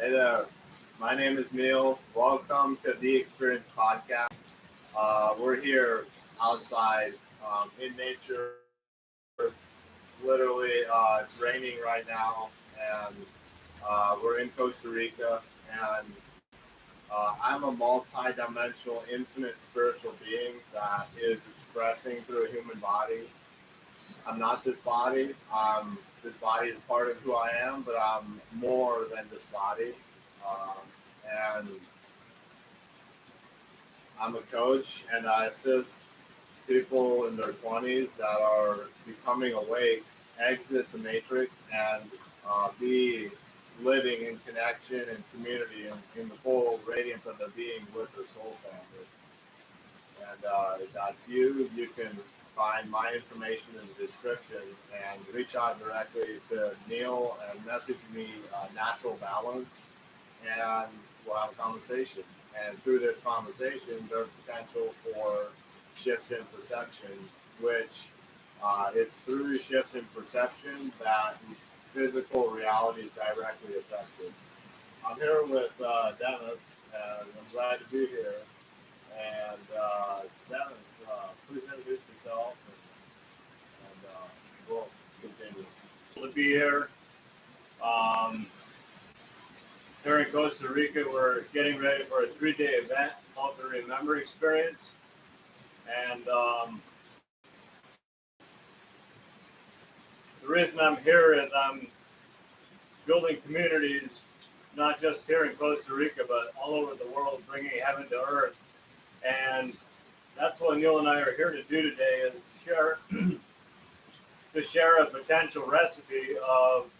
Hey there, my name is Neal. Welcome to the Experience Podcast. We're here outside in nature. Literally, it's raining right now, and we're in Costa Rica. And I'm a multi-dimensional, infinite spiritual being that is expressing through a human body. I'm not this body. This body is part of who I am, but I'm more than this body. Um, and I'm a coach, and I assist people in their 20s that are becoming awake, exit the matrix, and be living in connection and community in the full radiance of their being with their soul family. And if that's you, you can find my information in the description and reach out directly to Neal and message me Natural Balance, and we'll have a conversation. And through this conversation, there's potential for shifts in perception, which it's through shifts in perception that physical reality is directly affected. I'm here with Dennis, and I'm glad to be here. And Dennis, please introduce yourself, and we'll continue. To be here. Here in Costa Rica, we're getting ready for a 3-day event called the Remember Experience. And the reason I'm here is I'm building communities, not just here in Costa Rica, but all over the world, bringing heaven to earth. And that's what Neal and I are here to do today, is to share a potential recipe of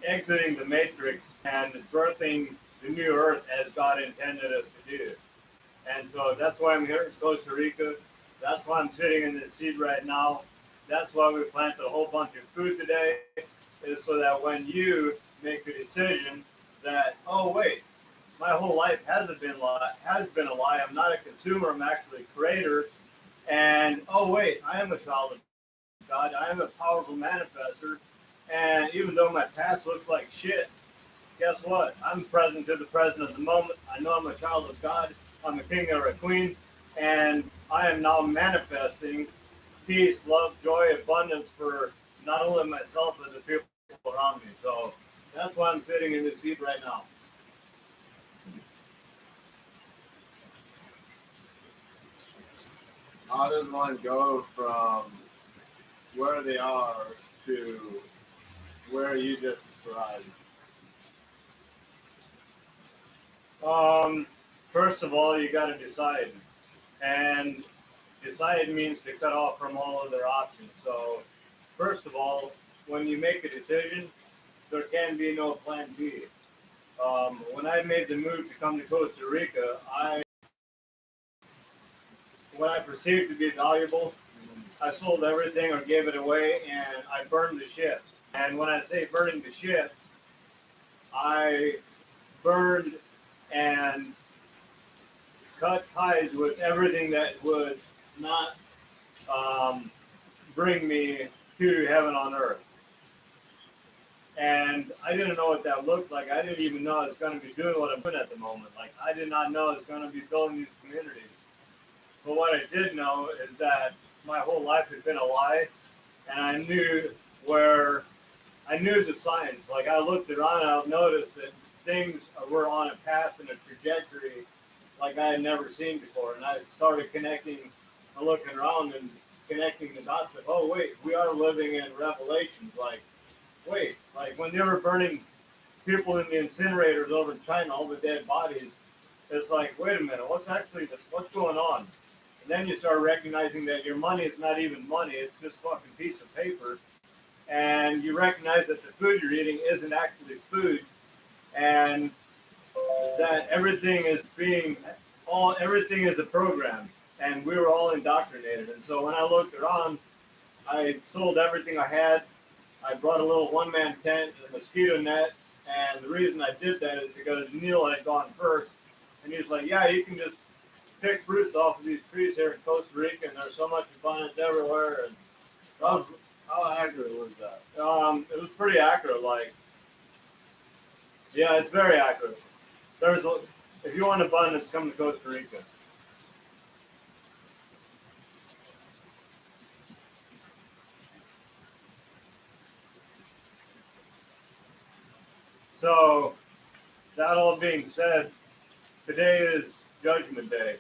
exiting the matrix and birthing the new earth as God intended us to do. And so that's why I'm here in Costa Rica. That's why I'm sitting in this seat right now. That's why we planted a whole bunch of food today, is so that when you make a decision that, oh wait, my whole life has been a lie. I'm not a consumer. I'm actually a creator. And oh wait, I am a child of God. I am a powerful manifester. And even though my past looks like shit, guess what? I'm present to the present of the moment. I know I'm a child of God. I'm a king or a queen. And I am now manifesting peace, love, joy, abundance for not only myself, but the people around me. So that's why I'm sitting in this seat right now. How does one go from where they are to where you just described? First of all, you got to decide. And decide means to cut off from all other options. So, first of all, when you make a decision, there can be no plan B. When I made the move to come to Costa Rica, what I perceived to be valuable, I sold everything or gave it away, and I burned the ship. And when I say burning the ship, I burned and cut ties with everything that would not bring me to heaven on earth. And I didn't know what that looked like. I didn't even know I was going to be doing what I'm doing at the moment. Like, I did not know I was going to be building these communities. But what I did know is that my whole life had been a lie, and I knew the signs. Like, I looked around and I noticed that things were on a path and a trajectory like I had never seen before. And I started connecting and looking around and connecting the dots of, oh, wait, we are living in Revelations. Like, wait, like when they were burning people in the incinerators over in China, all the dead bodies, it's like, wait a minute, what's going on? And then you start recognizing that your money is not even money, it's just a fucking piece of paper. And you recognize that the food you're eating isn't actually food, and that everything is a program, and we were all indoctrinated. And so when I looked around, I sold everything I had. I brought a little one-man tent and a mosquito net, and the reason I did that is because Neal had gone first, and he's like, yeah, you can just pick fruits off of these trees here in Costa Rica, and there's so much abundance everywhere. And How accurate was that? It was pretty accurate. Like, yeah, it's very accurate. If you want abundance, come to Costa Rica. So, that all being said, today is Judgment Day.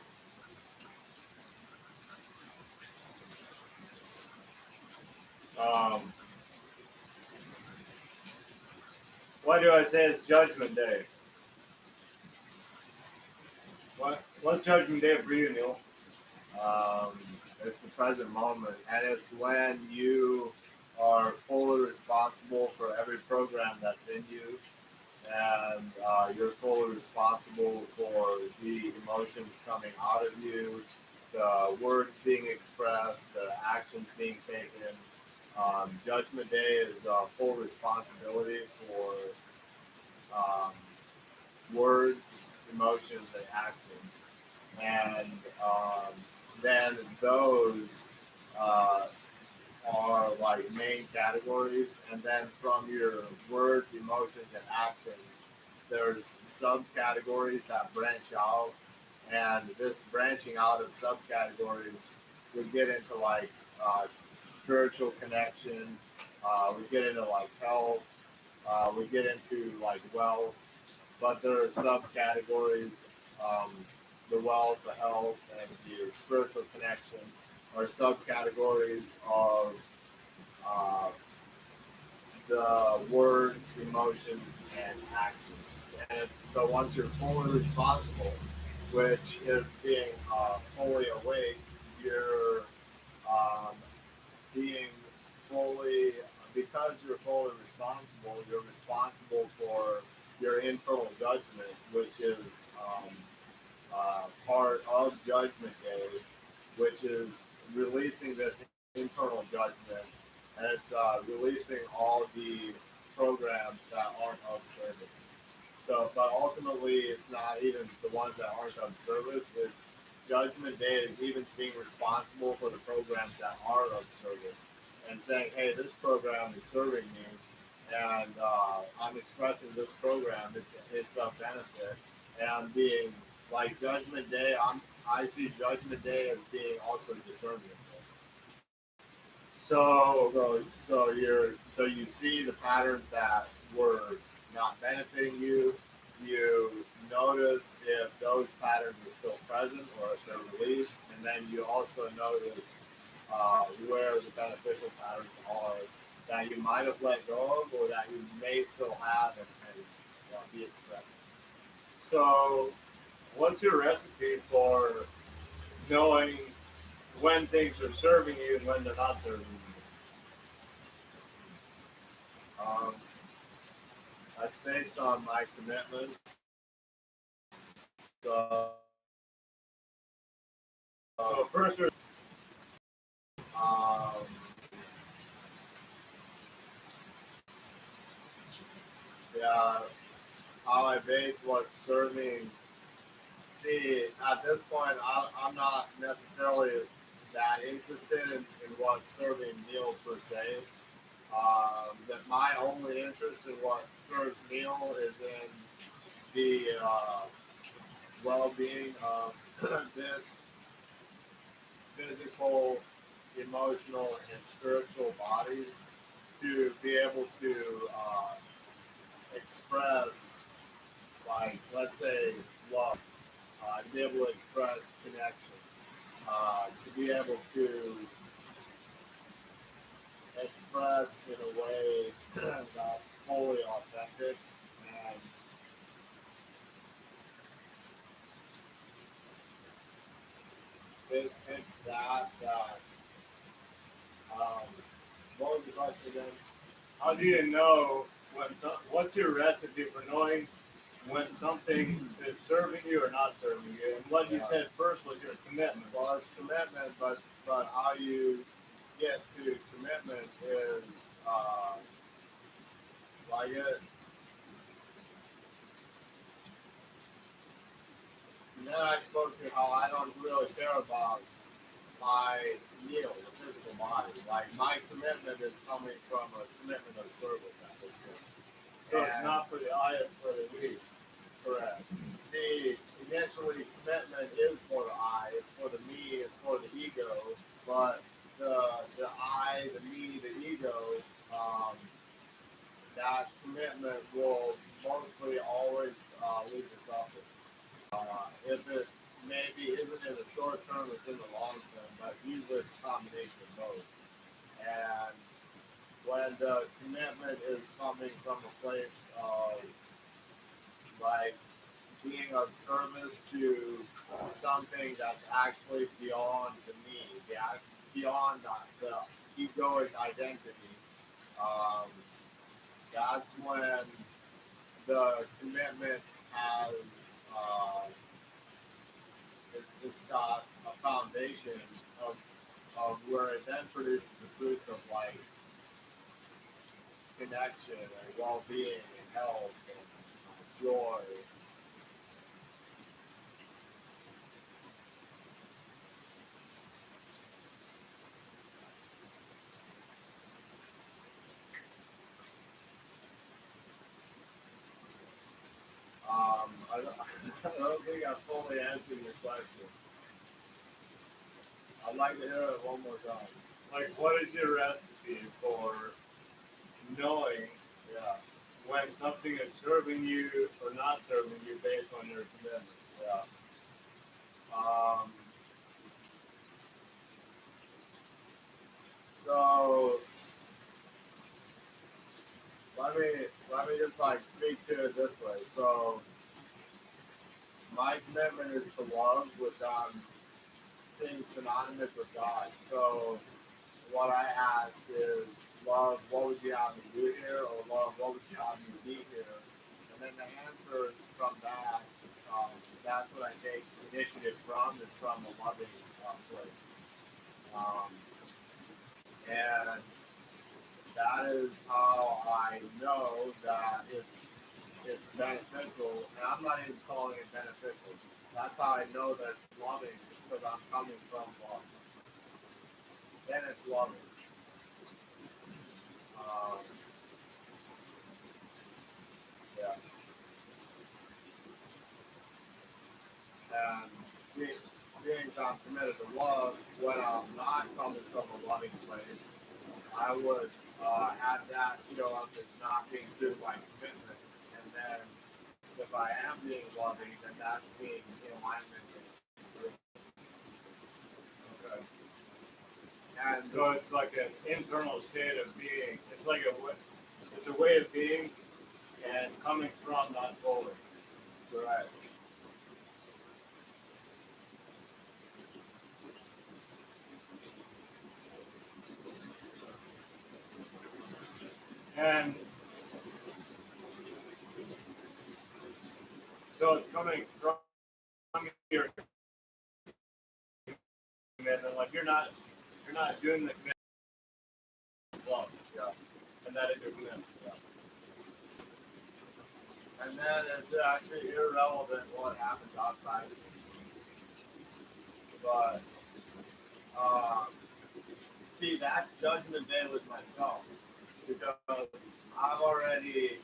Why do I say it's Judgment Day? What's Judgment Day for you, Neal? It's the present moment, and it's when you are fully responsible for every program that's in you, and you're fully responsible for the emotions coming out of you, the words being expressed, the actions being taken. Judgment Day is full responsibility for um, words, emotions, and actions. And then those uh, are like main categories. And then from your words, emotions, and actions, there's subcategories that branch out. And this branching out of subcategories, we get into like spiritual connection, we get into like health, we get into like wealth, but there are subcategories. Um, the wealth, the health, and the spiritual connection are subcategories of uh, the words, emotions, and actions. And so once you're fully responsible, which is being fully awake, you're um, being fully, because you're fully responsible, you're responsible for your internal judgment, which is part of Judgment Day, which is releasing this internal judgment, and it's releasing all the programs that aren't of service. So, but ultimately, it's not even the ones that aren't of service. It's Judgment Day is even being responsible for the programs that are of service and saying, hey, this program is serving me, and I'm expressing this program. It's a benefit, and I'm being like Judgment Day. I see Judgment Day as being also discernment day. So you see the patterns that were not benefiting you. You notice if those patterns are still present or if they're released, and then you also notice where the beneficial patterns are that you might have let go of or that you may still have and be expressed. So, what's your recipe for knowing when things are serving you and when they're not serving you? Um, that's based on my commitment. So, So, first, um, yeah, how I base what's serving. See, at this point, I'm not necessarily that interested in what's serving Neal per se. That my only interest in what serves Neal is in the well-being of this physical, emotional, and spiritual bodies to be able to express, like, let's say, love, to be able to express connection, to be able to express in a way that's fully authentic and it's that um, what was the question again? how do you know what's your recipe for knowing when something is serving you or not serving you? And what you said first was your commitment. Well, it's commitment, but how you get to commitment is like it. And then I spoke to how I don't really care about my meal, the physical body. Like my commitment is coming from a commitment of service at this point. So it's not for the eye, it's for the we. Correct. See, initially commitment is for the I, it's for the me, it's for the ego, but the I, the me, the ego, that commitment will mostly always lead us upward. If it maybe isn't in the short term, it's in the long term, but usually it's a combination of both. And when the commitment is coming from a place of like being of service to something that's actually beyond the me, beyond the egoic identity, um, that's when the commitment has it's got a foundation of where it then produces the fruits of like connection and well-being and health and joy. I don't, I don't think I fully answered your question. I'd like to hear it one more time. Like, what is your recipe for knowing Yeah, when something is serving you or not serving you based on your commitment? yeah. So let me just like speak to it this way. So my commitment is to love, which I'm seeing synonymous with God. So what I ask is, love, what would you have me do here? Or love, what would you have me be here? And then the answer from that, that's what I take initiative from, is from a loving place. Um, and that is how I know that it's beneficial. And I'm not even calling it beneficial. That's how I know that it's loving, because I'm coming from love. Then it's loving. Um, yeah. And being I'm committed to love, when I'm not coming from a loving place, I would have that, if it's not being true to my commitment. And then if I am being loving, then that's being in alignment with. Okay. And So it's like an internal state of being. It's like it's a way of being and coming from, not forward. correct. And so it's coming from your commitment. Like you're not doing the commitment with love. Yeah. And that is your commitment. Yeah. And then it's actually irrelevant what happens outside of me. But see, that's judgment day with myself, because I've already,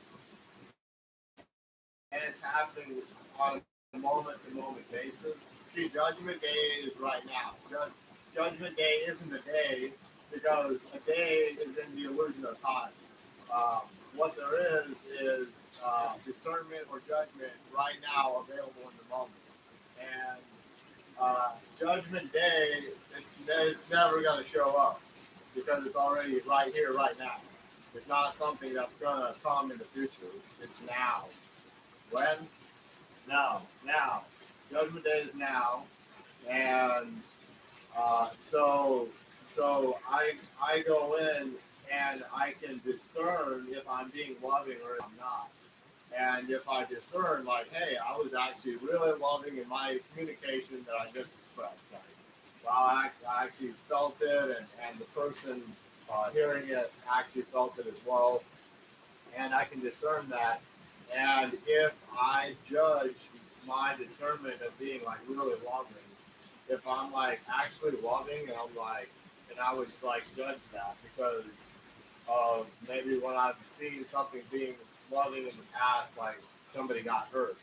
and it's happening on a moment-to-moment basis. See, judgment day is right now. Judgment day isn't a day, because a day is in the illusion of time. What there is discernment or judgment right now available in the moment. And judgment day, it's never going to show up, because it's already right here, right now. It's not something that's going to come in the future. It's now. When? Now. Now. Judgment day is now. And so I go in and I can discern if I'm being loving or if I'm not. And if I discern, like, hey, I was actually really loving in my communication that I just expressed. Like, well, I actually felt it, and the person hearing it actually felt it as well. And I can discern that. And if I judge my discernment of being like really loving, if I'm like actually loving and I'm like, and I would like judge that because of maybe when I've seen something being loving in the past, like somebody got hurt.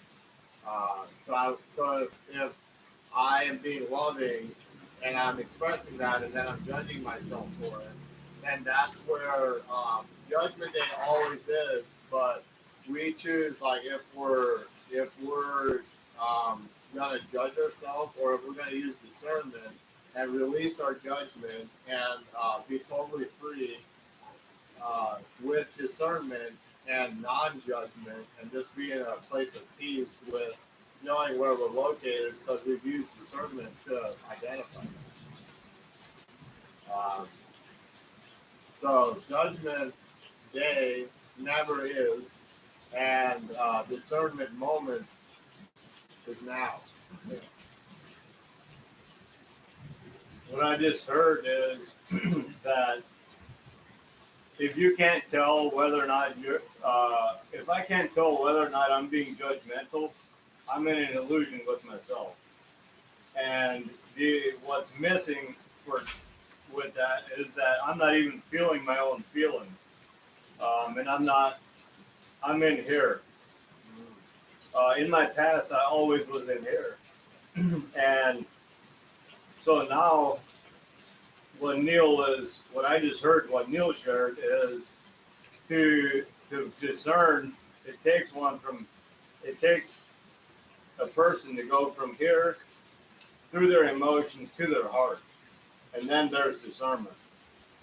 So if I am being loving and I'm expressing that, and then I'm judging myself for it, then that's where judgment day always is. But we choose, like, if we're gonna judge ourselves, or if we're gonna use discernment and release our judgment and be totally free with discernment and non-judgment, and just be in a place of peace with knowing where we're located because we've used discernment to identify. So judgment day never is, and discernment moment is now. What I just heard is that if you can't tell whether or not if I can't tell whether or not I'm being judgmental, I'm in an illusion with myself. And what's missing with that is that I'm not even feeling my own feeling. And I'm in here. In my past, I always was in here. And so now, what I just heard, what Neal shared is to discern. It takes a person to go from here through their emotions to their heart, and then there's discernment.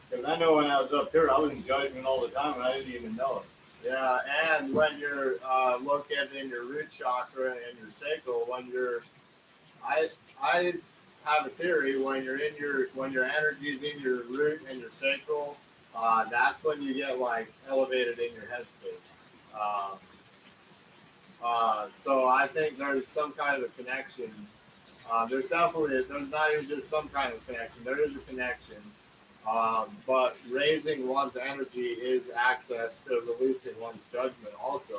Because I know when I was up here, I was in judgment all the time, and I didn't even know it. Yeah, and when you're located in your root chakra and your sacral, I have a theory when your energy is in your root and your sacral, that's when you get like elevated in your headspace. So I think there's some kind of a connection. There's not even just some kind of connection. There is a connection. But raising one's energy is access to releasing one's judgment also,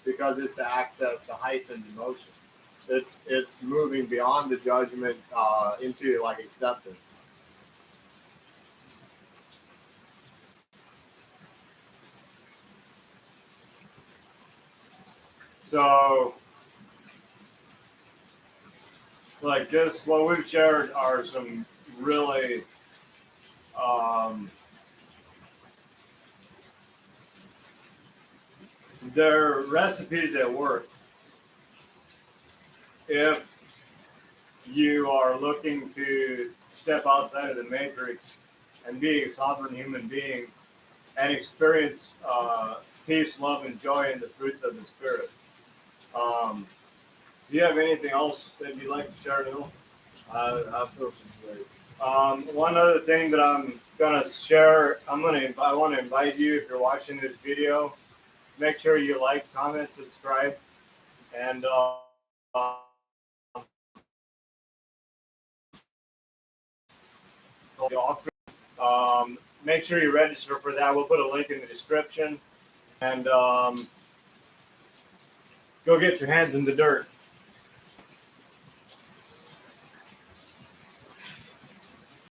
because it's to access the heightened emotion. It's moving beyond the judgment into like acceptance. So, like this, what we've shared are some really they're recipes that work. If you are looking to step outside of the matrix and be a sovereign human being and experience peace, love, and joy in the fruits of the Spirit. Do you have anything else that you'd like to share, Neal? I feel some great. One other thing that I'm gonna share, I want to invite you, if you're watching this video, make sure you like, comment, subscribe, and make sure you register for that. We'll put a link in the description, and go get your hands in the dirt.